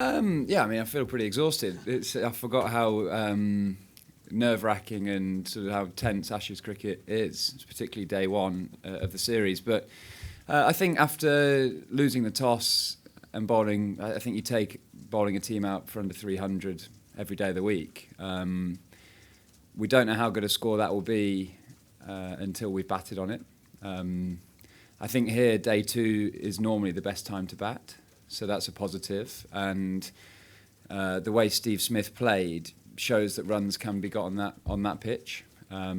Yeah, I mean, I feel pretty exhausted. I forgot how nerve-wracking and sort of how tense Ashes cricket is, particularly day one of the series. But I think after losing the toss and bowling, I think you take bowling a team out for under 300 every day of the week. We don't know how good a score that will be until we've batted on it. I think here, day two is normally the best time to bat. So that's a positive. And the way Steve Smith played shows that runs can be got on that pitch. At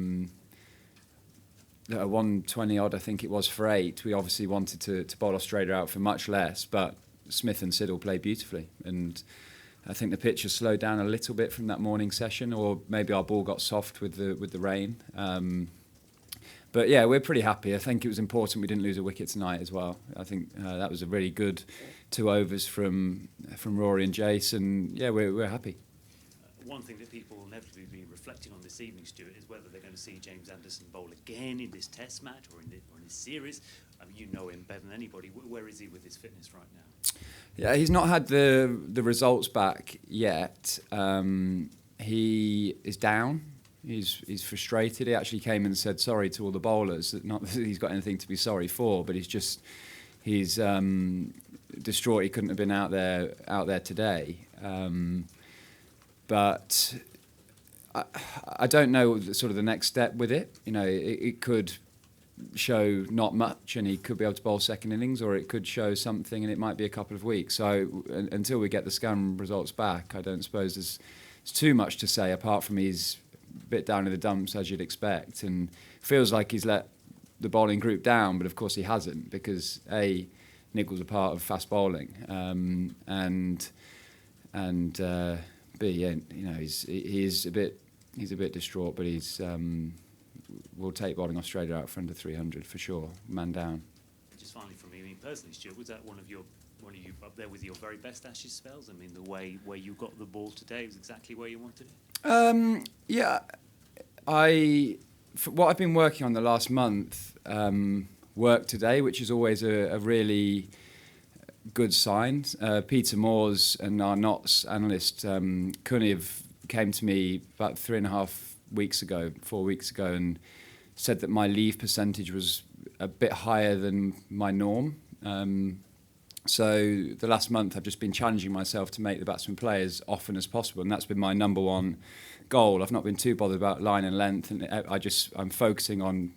120 odd, I think it was for 8. We obviously wanted to bowl Australia out for much less, but Smith and Siddle played beautifully. And I think the pitch has slowed down a little bit from that morning session, or maybe our ball got soft with the rain. But yeah, we're pretty happy. I think it was important we didn't lose a wicket tonight as well. I think that was a really good 2 overs from Rory and Jace, and yeah, we're happy. One thing that people will inevitably be reflecting on this evening, Stuart, is whether they're going to see James Anderson bowl again in this Test match or in this series. I mean, you know him better than anybody. Where is he with his fitness right now? Yeah, he's not had the results back yet. He is down. He's frustrated. He actually came and said sorry to all the bowlers. Not that he's got anything to be sorry for, but he's distraught he couldn't have been out there today. But I don't know sort of the next step with it. You know, it could show not much and he could be able to bowl second innings, or it could show something and it might be a couple of weeks. So until we get the scan results back, I don't suppose there's too much to say apart from he's a bit down in the dumps as you'd expect, and feels like he's let the bowling group down, but of course he hasn't, because Niggle's a part of fast bowling, and B, yeah, you know, he's a bit distraught, but we'll take bowling Australia out for under 300 for sure, man down. Just finally from me, I mean, personally, Stuart, was that one of you up there with your very best Ashes spells? I mean, the way you got the ball today was exactly where you wanted it. Yeah, what I've been working on the last month worked today, which is always a really good sign. Peter Moores and our Knots analyst, Kuniev, came to me about 4 weeks ago, and said that my leave percentage was a bit higher than my norm. So the last month I've just been challenging myself to make the batsman play as often as possible, and that's been my number one goal. I've not been too bothered about line and length, and I'm focusing on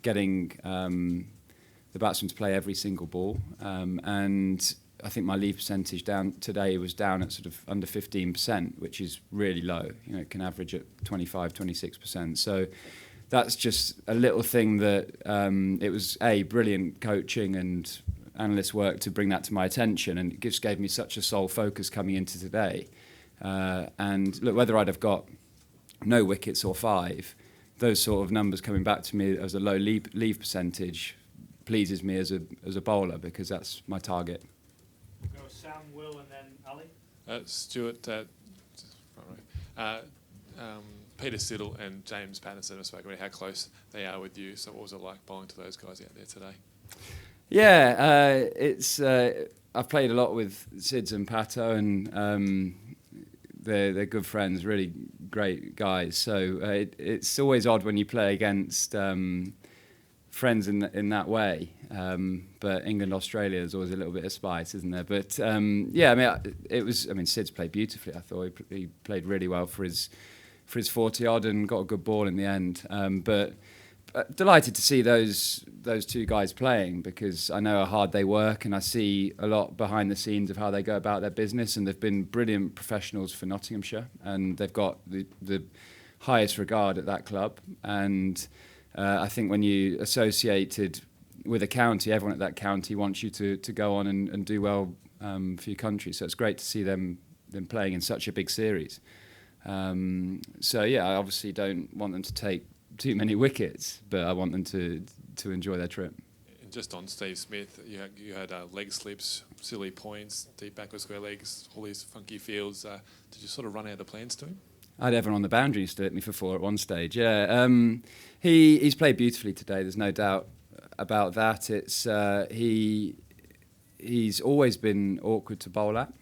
getting the batsman to play every single ball. And I think my leave percentage today was down at sort of under 15%, which is really low. You know, it can average at 25, 26%. So that's just a little thing that it was brilliant coaching and analyst work to bring that to my attention, and it just gave me such a sole focus coming into today. And look, whether I'd have got no wickets or 5, those sort of numbers coming back to me as a low leave percentage pleases me as a bowler, because that's my target. We'll go Sam, Will, and then Ali. Stuart, Peter Siddle and James Patterson have spoken about how close they are with you. So what was it like bowling to those guys out there today? Yeah, I've played a lot with Sids and Pato, and they're good friends, really great guys. So it's always odd when you play against friends in that way. But England, Australia, there's always a little bit of spice, isn't there? But yeah, I mean, Sids played beautifully. I thought he played really well for his 40 odd and got a good ball in the end. But delighted to see those 2 guys playing, because I know how hard they work, and I see a lot behind the scenes of how they go about their business, and they've been brilliant professionals for Nottinghamshire, and they've got the highest regard at that club. And I think when you associated with a county, everyone at that county wants you to go on and do well for your country. So it's great to see them playing in such a big series. So yeah, I obviously don't want them to take too many wickets, but I want them to enjoy their trip. And just on Steve Smith, you had leg slips, silly points, deep backward square legs, all these funky fields. Did you sort of run out of plans to him? I had everyone on the boundary used to hit me for 4 at one stage. Yeah, he's played beautifully today. There's no doubt about that. It's he's always been awkward to bowl at.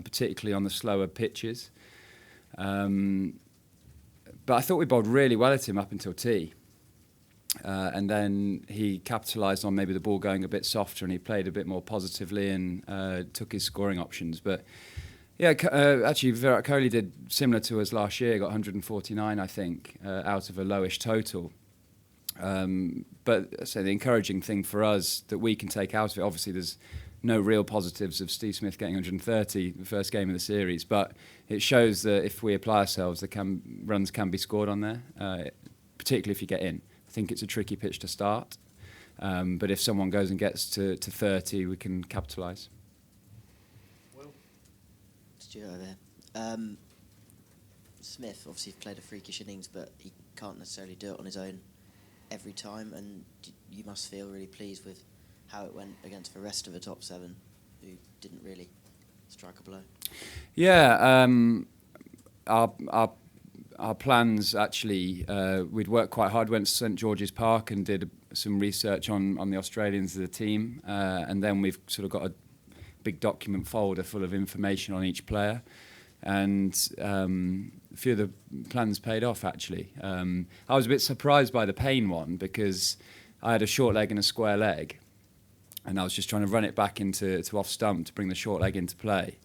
particularly on the slower pitches. But I thought we bowled really well at him up until tee. And then he capitalised on maybe the ball going a bit softer, and he played a bit more positively and took his scoring options. But yeah, actually Virat Kohli did similar to us last year, got 149 I think, out of a lowish total. But so the encouraging thing for us that we can take out of it, obviously there's no real positives of Steve Smith getting 130 the first game of the series, but it shows that if we apply ourselves, runs can be scored on there, particularly if you get in. I think it's a tricky pitch to start, but if someone goes and gets to 30, we can capitalise. Will? Stuart over there. Smith obviously played a freakish innings, but he can't necessarily do it on his own every time, and you must feel really pleased with how it went against the rest of the top 7 who didn't really strike a blow. Yeah, our plans actually, we'd worked quite hard, went to St George's Park and did some research on the Australians as a team, and then we've sort of got a big document folder full of information on each player, and a few of the plans paid off actually. I was a bit surprised by the Payne one because I had a short leg and a square leg, and I was just trying to run it back into off stump to bring the short leg into play.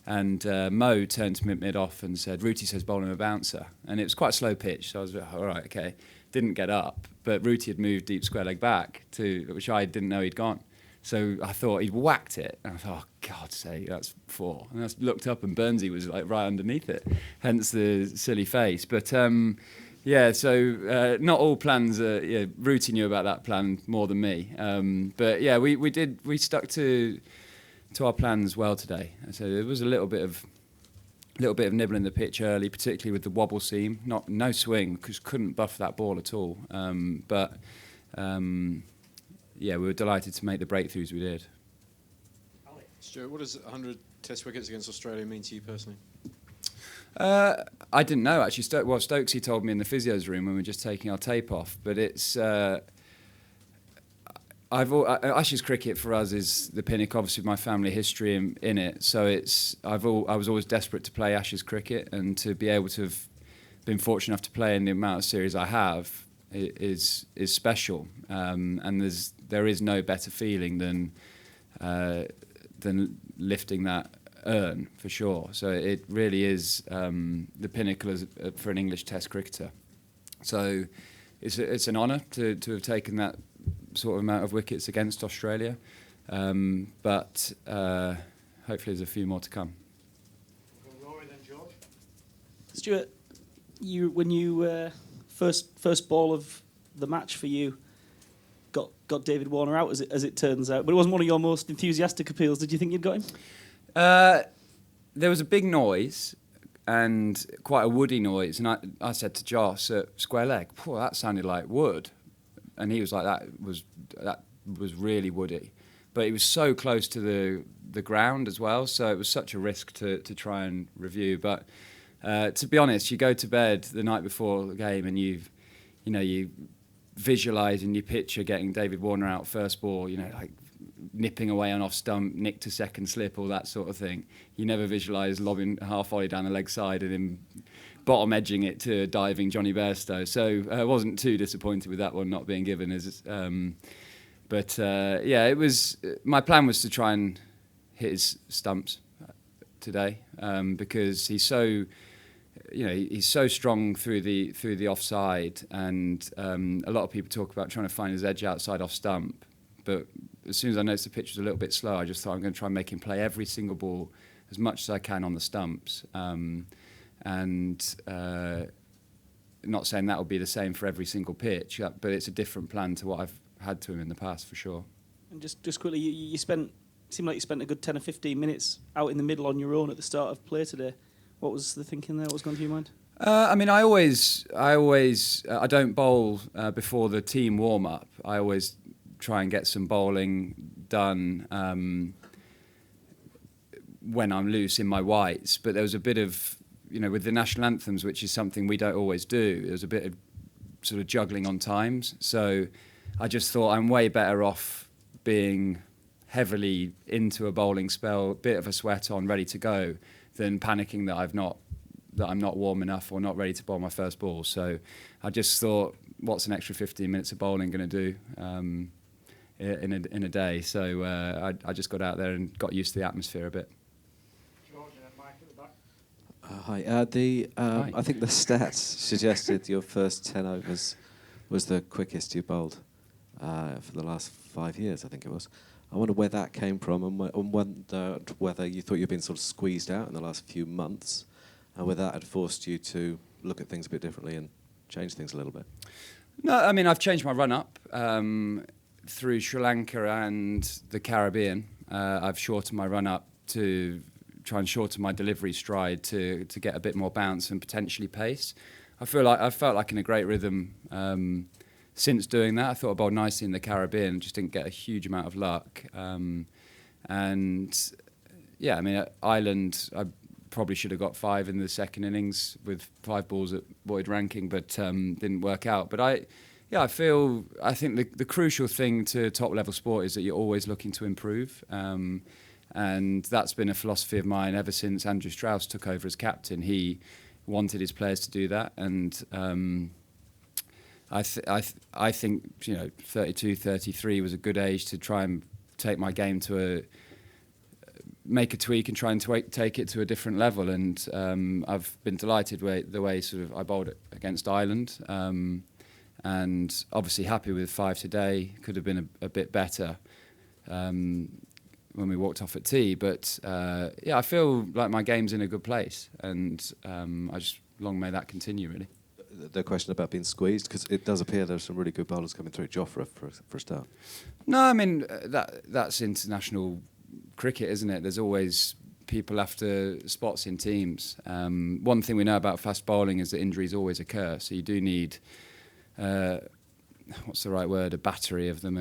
And Mo turned to me mid-off and said, Rooty says bowl him a bouncer. And it was quite a slow pitch, so I was like, all right, okay. Didn't get up, but Rooty had moved deep square leg back, which I didn't know he'd gone. So I thought he'd whacked it. And I thought, oh, God's sake, that's 4. And I looked up and Burnsy was like right underneath it, hence the silly face. But yeah, so not all plans, Rooty knew about that plan more than me. But yeah, we stuck to our plans well today. So there was a little bit of nibbling the pitch early, particularly with the wobble seam. No swing, because couldn't buff that ball at all. But yeah, we were delighted to make the breakthroughs we did. Stuart, what does 100 Test wickets against Australia mean to you personally? I didn't know actually. Stokesy told me in the physio's room when we were just taking our tape off. But it's Ashes cricket for us is the pinnacle. Obviously, my family history in it. So I was always desperate to play Ashes cricket, and to be able to have been fortunate enough to play in the amount of series I have is special. And there is no better feeling than lifting that urn, for sure. So it really is the pinnacle for an English Test cricketer. So it's an honour to have taken that sort of amount of wickets against Australia, but hopefully there's a few more to come. Rory, then George. Stuart, when you first ball of the match for you got David Warner out, as it turns out, but it wasn't one of your most enthusiastic appeals. Did you think you'd got him? There was a big noise and quite a woody noise, and I said to Joss at square leg, that sounded like wood. And he was like, that was really woody. But it was so close to the ground as well, so it was such a risk to try and review. But to be honest, you go to bed the night before the game and you visualise and you picture getting David Warner out first ball, like nipping away on off stump, nick to second slip, all that sort of thing. You never visualise lobbing a half volley down the leg side and him bottom edging it to diving Johnny Bairstow. So I wasn't too disappointed with that one not being given. Yeah, it was. My plan was to try and hit his stumps today because he's so, he's so strong through the offside, and a lot of people talk about trying to find his edge outside off stump. But as soon as I noticed the pitch was a little bit slow, I just thought I'm going to try and make him play every single ball as much as I can on the stumps. And not saying that will be the same for every single pitch, but it's a different plan to what I've had to him in the past, for sure. And just quickly, you seemed like you spent a good 10 or 15 minutes out in the middle on your own at the start of play today. What was the thinking there? What was going through your mind? I mean, I don't bowl before the team warm up. I always try and get some bowling done when I'm loose in my whites. But there was a bit of, with the national anthems, which is something we don't always do, there was a bit of sort of juggling on times. So I just thought I'm way better off being heavily into a bowling spell, bit of a sweat on, ready to go, than panicking that I'm not warm enough or not ready to bowl my first ball. So I just thought, what's an extra 15 minutes of bowling going to do in a day? So I just got out there and got used to the atmosphere a bit. George and then Mike at the back. Hi. Hi. I think the stats suggested your first 10 overs was the quickest you bowled for the last 5 years, I think it was. I wonder where that came from, and whether you thought you'd been sort of squeezed out in the last few months, and whether that had forced you to look at things a bit differently and change things a little bit. No, I mean, I've changed my run-up through Sri Lanka and the Caribbean. I've shortened my run-up to try and shorten my delivery stride to get a bit more bounce and potentially pace. I felt like in a great rhythm since doing that. I thought I bowled nicely in the Caribbean, just didn't get a huge amount of luck. And yeah, I mean, at Ireland, I probably should have got 5 in the second innings with 5 balls at Boyd ranking, but didn't work out. But I think the crucial thing to top level sport is that you're always looking to improve. And that's been a philosophy of mine ever since Andrew Strauss took over as captain. He wanted his players to do that, and I think 32, 33 was a good age to try and take my game to make a tweak and try and take it to a different level. And I've been delighted with the way sort of I bowled against Ireland, and obviously happy with 5 today. Could have been a bit better when we walked off at tee, but yeah, I feel like my game's in a good place, and I just long may that continue, really. The question about being squeezed, because it does appear there's some really good bowlers coming through. Jofra for a start. No, I mean that's international cricket, isn't it? There's always people after spots in teams. One thing we know about fast bowling is that injuries always occur, so you do need what's the right word? A battery of them,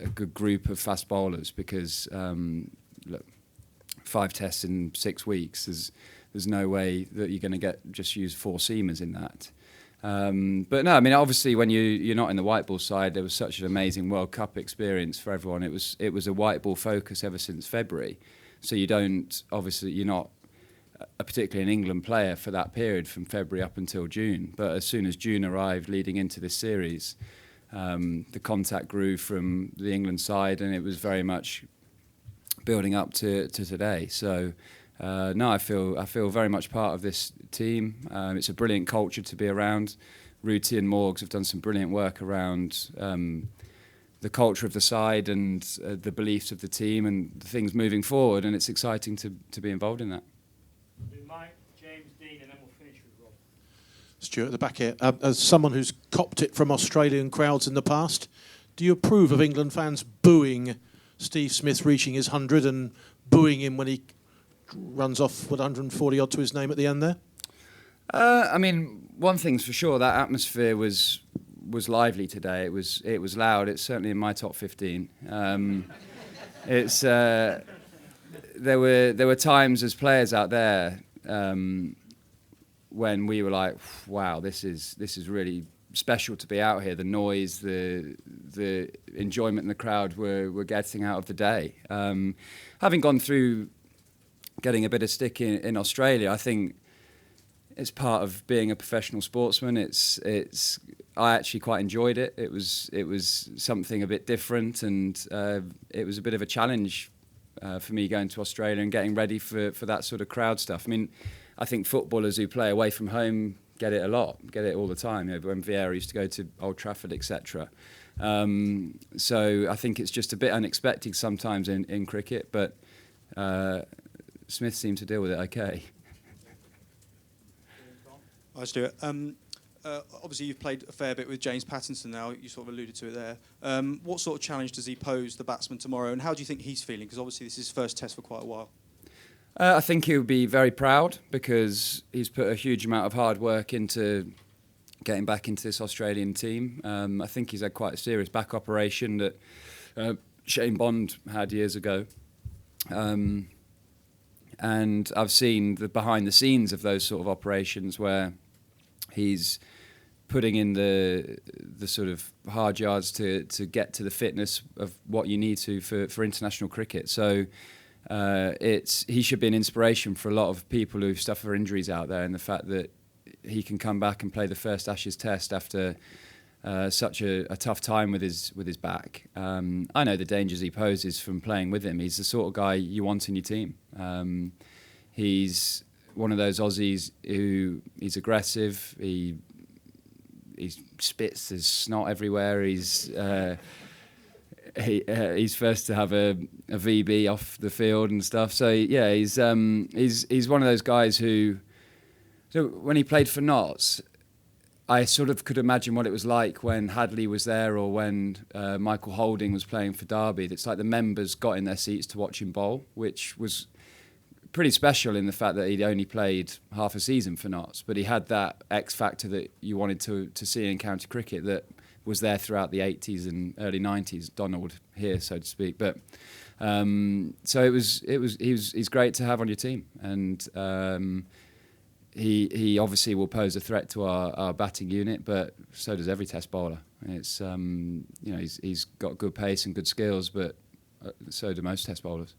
a good group of fast bowlers, because look, 5 tests in 6 weeks, there's no way that you're going to just use 4 seamers in that. But no, I mean, obviously when you're not in the white ball side, there was such an amazing World Cup experience for everyone. It was a white ball focus ever since February. So you're not particularly an England player for that period from February up until June. But as soon as June arrived leading into this series, the contact grew from the England side, and it was very much building up to today. So no, I feel very much part of this team. It's a brilliant culture to be around. Ruti and Morgs have done some brilliant work around the culture of the side and the beliefs of the team and the things moving forward, and it's exciting to be involved in that. Mike, James, Dean, and then we'll finish with Rob. Stuart, at the back here. As someone who's copped it from Australian crowds in the past, do you approve of England fans booing Steve Smith reaching his 100 and booing him when he runs off with 140 odd to his name at the end there? I mean, one thing's for sure, that atmosphere was lively today. It was loud. It's certainly in my top 15. There were times as players out there when we were like, wow, this is really special to be out here. The noise, the enjoyment in the crowd we're getting out of the day. Having gone through getting a bit of stick in Australia, I think it's part of being a professional sportsman. I actually quite enjoyed it. It was something a bit different, and it was a bit of a challenge for me going to Australia and getting ready for that sort of crowd stuff. I mean, I think footballers who play away from home get it all the time. You know, when Vieira used to go to Old Trafford, etc. So I think it's just a bit unexpected sometimes in cricket, but Smith seemed to deal with it okay. Hi, Stuart. Obviously, you've played a fair bit with James Pattinson now. You sort of alluded to it there. What sort of challenge does he pose the batsman tomorrow, and how do you think he's feeling? Because obviously this is his first test for quite a while. I think he'll be very proud because he's put a huge amount of hard work into getting back into this Australian team. I think he's had quite a serious back operation that Shane Bond had years ago. And I've seen the behind the scenes of those sort of operations where he's putting in the sort of hard yards to get to the fitness of what you need to for international cricket. So he should be an inspiration for a lot of people who suffer injuries out there, and the fact that he can come back and play the first Ashes Test after such a tough time with his back. I know the dangers he poses from playing with him. He's the sort of guy you want in your team. He's one of those Aussies who he's aggressive. He spits his snot everywhere. He's first to have a VB off the field and stuff. So yeah, he's one of those guys who. So when he played for Notts, I sort of could imagine what it was like when Hadley was there, or when Michael Holding was playing for Derby. It's like the members got in their seats to watch him bowl, which was pretty special in the fact that he'd only played half a season for Notts, but he had that X factor that you wanted to see in county cricket that was there throughout the 80s and early 90s. Donald here, so to speak. But so he's great to have on your team, and he obviously will pose a threat to our batting unit, but so does every Test bowler. It's he's got good pace and good skills, but so do most Test bowlers.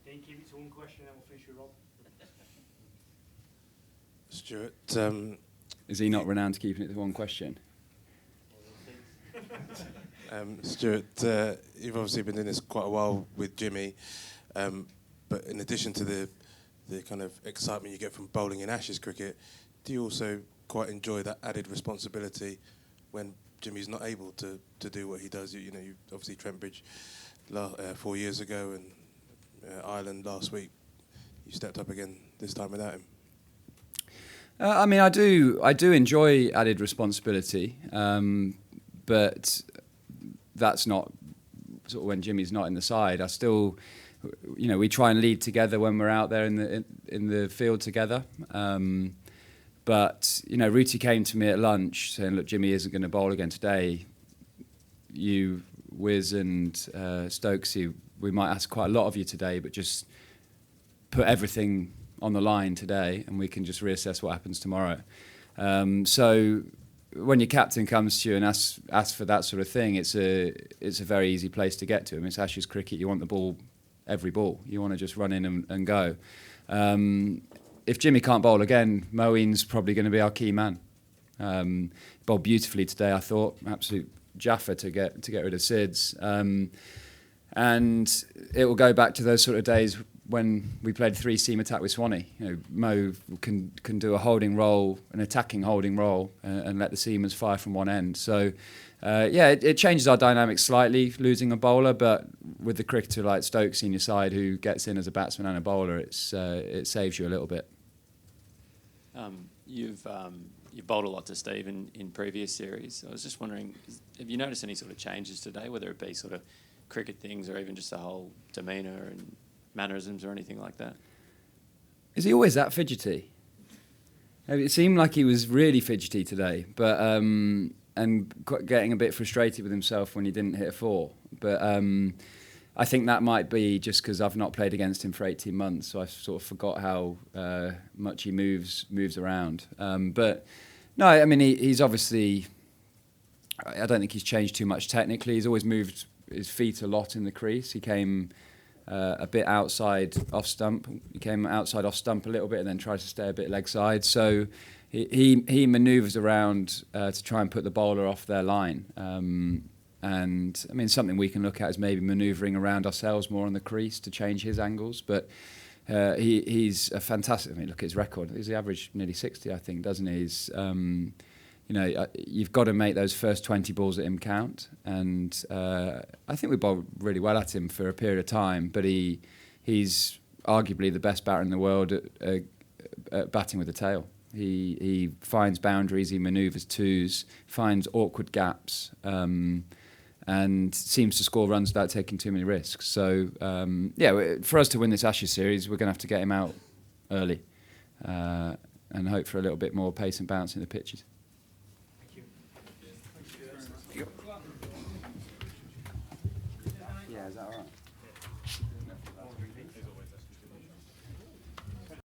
Keep it to one question, then we'll finish with Rob. Stuart, is he not renowned to keeping it to one question? Stuart, you've obviously been doing this quite a while with Jimmy, but in addition to the kind of excitement you get from bowling in Ashes cricket, do you also quite enjoy that added responsibility when Jimmy's not able to do what he does? You obviously Trent Bridge 4 years ago, and Ireland last week. You stepped up again this time without him. I mean, I do enjoy added responsibility, but that's not sort of when Jimmy's not in the side. I still, we try and lead together when we're out there in the field together. But Rooty came to me at lunch saying, "Look, Jimmy isn't going to bowl again today. You, Wiz, and Stokesy, we might ask quite a lot of you today, but just put everything on the line today, and we can just reassess what happens tomorrow." So when your captain comes to you and asks for that sort of thing, it's a very easy place to get to him. It's Ashes cricket. You want the ball every ball. You want to just run in and go. If Jimmy can't bowl again, Moeen's probably going to be our key man. Bowled beautifully today, I thought. Absolute jaffa to get rid of Sids. And it will go back to those sort of days when we played 3-seam attack with Swanee. Mo can do a holding role, an attacking holding role, and let the seamers fire from one end. So, it changes our dynamics slightly, losing a bowler, but with the cricketer like Stokes in your side who gets in as a batsman and a bowler, it saves you a little bit. You've bowled a lot to Steve in previous series. I was just wondering, have you noticed any sort of changes today, whether it be sort of cricket things or even just the whole demeanour and mannerisms or anything like that? Is he always that fidgety? It seemed like he was really fidgety today, but and getting a bit frustrated with himself when he didn't hit a 4. But I think that might be just because I've not played against him for 18 months, so I sort of forgot how much he moves around. But no, I mean he's obviously. I don't think he's changed too much technically. He's always moved his feet a lot in the crease. He came a bit outside off stump. He came outside off stump a little bit and then tried to stay a bit leg side. So he manoeuvres around to try and put the bowler off their line. And I mean, something we can look at is maybe manoeuvring around ourselves more on the crease to change his angles. But he's a fantastic. I mean, look at his record. He's average nearly 60, I think, doesn't he? He's, you've got to make those first 20 balls at him count. And I think we bowled really well at him for a period of time. But he's arguably the best batter in the world at batting with the tail. He finds boundaries, he manoeuvres twos, finds awkward gaps, and seems to score runs without taking too many risks. So, for us to win this Ashes series, we're going to have to get him out early and hope for a little bit more pace and bounce in the pitches.